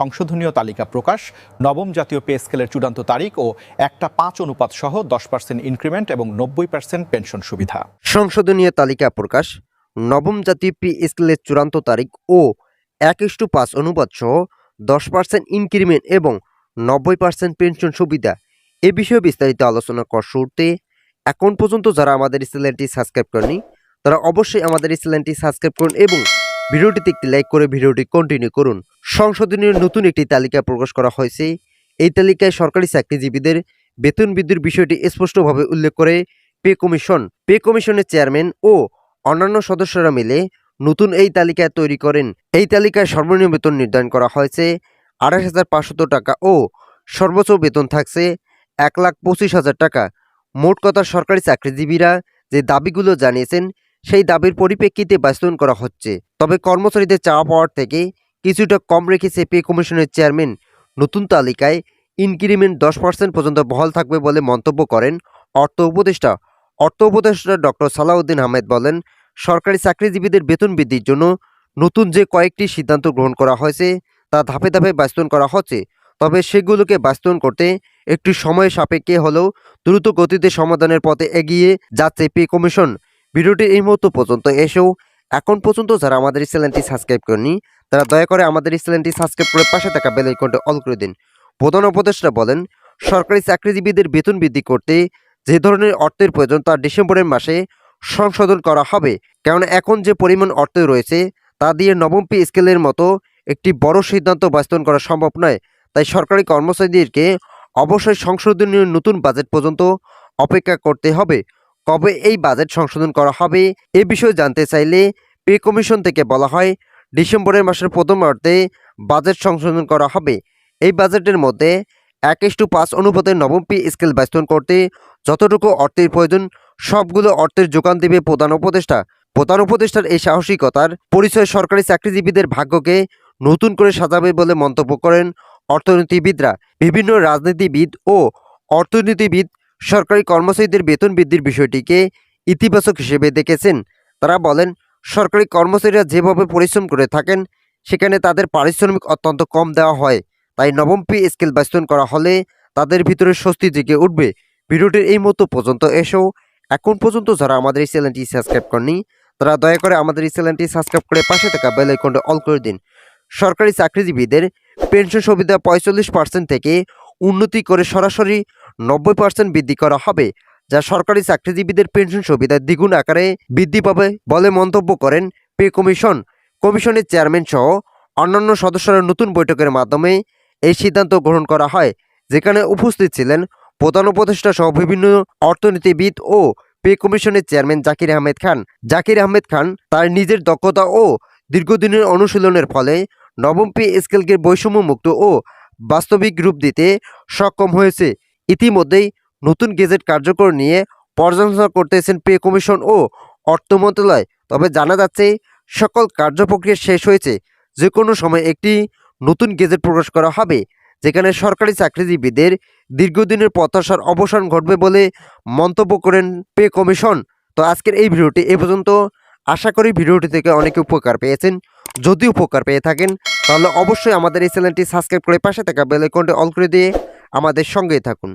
সংশোধনীয় তালিকা প্রকাশ, নবম জাতীয় পে স্কেলের চূড়ান্ত তারিখ ও 1:5 অনুপাত সহ 10% ইনক্রিমেন্ট এবং 90% পেনশন সুবিধা। সংশোধনীয় তালিকা প্রকাশ, নবম জাতীয় পে স্কেলের চূড়ান্ত তারিখ ও 1:5 অনুপাত সহ 10% ইনক্রিমেন্ট এবং 90% পেনশন সুবিধা এ বিষয়ে বিস্তারিত আলোচনা করার শুরুতে এখন পর্যন্ত যারা আমাদের চ্যানেলটি সাবস্ক্রাইব করেনি তারা অবশ্যই আমাদের চ্যানেলটি সাবস্ক্রাইব করুন এবং ভিডিওটিতে একটি লাইক করে ভিডিওটি কন্টিনিউ করুন। সংশোধনীয় নতুন একটি তালিকা প্রকাশ করা হয়েছে। এই তালিকায় সরকারি চাকরিজীবীদের বেতন বৃদ্ধির বিষয়টি স্পষ্টভাবে উল্লেখ করে পে কমিশনের চেয়ারম্যান ও অন্যান্য সদস্যরা মিলে নতুন এই তালিকা তৈরি করেন। এই তালিকায় সর্বনিম্ন বেতন নির্ধারণ করা হয়েছে 28,500 টাকা ও সর্বোচ্চ বেতন থাকছে 1,25,000 টাকা। মোট কথা সরকারি চাকরিজীবীরা যে দাবিগুলো জানিয়েছেন সেই দাবির পরিপ্রেক্ষিতে বাস্তবায়ন করা হচ্ছে। তবে কর্মচারীদের চাওয়া পাওয়ার থেকে কিছুটা কম রেখেছে পে কমিশনের চেয়ারম্যান। নতুন তালিকায় ইনক্রিমেন্ট 10% পর্যন্ত বহাল থাকবে বলে মন্তব্য করেন অর্থ উপদেষ্টা ডক্টর সালাউদ্দিন আহমেদ বলেন, সরকারি চাকরিজীবীদের বেতন বৃদ্ধির জন্য নতুন যে কয়েকটি সিদ্ধান্ত গ্রহণ করা হয়েছে তা ধাপে ধাপে বাস্তবায়ন করা হচ্ছে। তবে সেগুলোকে বাস্তবায়ন করতে একটু সময় সাপেক্ষে হলেও দ্রুত গতিতে সমাধানের পথে এগিয়ে যাচ্ছে পে কমিশন। ভিডিওটি এই মুহূর্ত পর্যন্ত এসেও এখন পর্যন্ত যারা আমাদের চ্যানেলটি সাবস্ক্রাইব করেনি তারা দয়া করে আমাদের চ্যানেলটি সাবস্ক্রাইব করে পাশে থাকা বেল আইকনটি অল করে দিন। প্রধান উপদেষ্টা বলেন, সরকারি চাকরিজীবীদের বেতন বৃদ্ধি করতে যে ধরনের অর্থের প্রয়োজন তা ডিসেম্বরের মাসে সংশোধন করা হবে, কারণ এখন যে পরিমাণ অর্থ রয়েছে তা দিয়ে নবম পে স্কেলের মতো একটি বড় সিদ্ধান্ত বাস্তবায়ন করা সম্ভব নয়। তাই সরকারি কর্মচারীদেরকে অবশ্যই সংশোধনীয় নতুন বাজেট পর্যন্ত অপেক্ষা করতে হবে। কবে এই বাজেট সংশোধন করা হবে এ বিষয়ে জানতে চাইলে পে কমিশন থেকে বলা হয়, ডিসেম্বরের মাসের প্রথমার্ধে বাজেট সংশোধন করা হবে। এই বাজেটের মধ্যে 1:5 অনুপাতে নবম পে স্কেল বাস্তবায়ন করতে যতটুকু অর্থের প্রয়োজন সবগুলো অর্থের যোগান দেবে প্রধান উপদেষ্টার এই সাহসিকতার পরিচয় সরকারি চাকরিজীবীদের ভাগ্যকে নতুন করে সাজাবে বলে মন্তব্য করেন অর্থনীতিবিদরা। বিভিন্ন রাজনীতিবিদ ও অর্থনীতিবিদ সরকারি কর্মচারীদের বেতন বৃদ্ধির বিষয়টিকে ইতিবাচক হিসেবে দেখেছেন। তারা বলেন, সরকারি কর্মচারীরা যেভাবে পরিশ্রম করে থাকেন সেখানে তাদের পারিশ্রমিক অত্যন্ত কম দেওয়া হয়। তাই নবম পে স্কেল বাস্তবায়ন করা হলে তাদের ভিতরে স্বস্তি জেগে উঠবে। ভিডিওটির এই মতো পর্যন্ত এসেও এখন পর্যন্ত যারা আমাদের এই চ্যানেলটি সাবস্ক্রাইব করেনি তারা দয়া করে আমাদের এই চ্যানেলটি সাবস্ক্রাইব করে পাশে থাকা বেল আইকনটি অল করে দিন। সরকারি চাকরিজীবীদের পেনশন সুবিধা 45% থেকে উন্নতি করে সরাসরি 90% বৃদ্ধি করা হবে, যা সরকারি চাকরিজীবীদের পেনশন সুবিধা দ্বিগুণ আকারে বৃদ্ধি পাবে বলে মন্তব্য করেন পে কমিশনের চেয়ারম্যান সহ অন্যান্য সদস্যরা। নতুন বৈঠকের মাধ্যমে এই সিদ্ধান্ত গ্রহণ করা হয়, যেখানে উপস্থিত ছিলেন প্রধান উপদেষ্টা সহ বিভিন্ন অর্থনীতিবিদ ও পে কমিশনের চেয়ারম্যান জাকির আহমেদ খান তার নিজের দক্ষতা ও দীর্ঘদিনের অনুশীলনের ফলে নবম পে স্কেলকে বৈষম্যমুক্ত ও বাস্তবিক রূপ দিতে সক্ষম হয়েছে। ইতিমধ্যেই নতুন গেজেট কার্যকর নিয়ে পর্যালোচনা করতেছেন পে কমিশন ও অর্থ মন্ত্রণালয়। তবে জানা যাচ্ছে সকল কার্যপ্রক্রিয়া শেষ হয়েছে, যে কোনো সময় একটি নতুন গেজেট প্রকাশ করা হবে, যেখানে সরকারি চাকরিজীবীদের দীর্ঘদিনের প্রত্যাশার অবসান ঘটবে বলে মন্তব্য করেন পে কমিশন। তো আজকের এই ভিডিওটি এ পর্যন্ত। আশা করি ভিডিওটি থেকে অনেকে উপকার পেয়েছেন। যদি উপকার পেয়ে থাকেন তাহলে অবশ্যই আমাদের এই চ্যানেলটি সাবস্ক্রাইব করে পাশে থাকা বেল আইকনটি অল করে দিয়ে আমাদের সঙ্গেই থাকুন।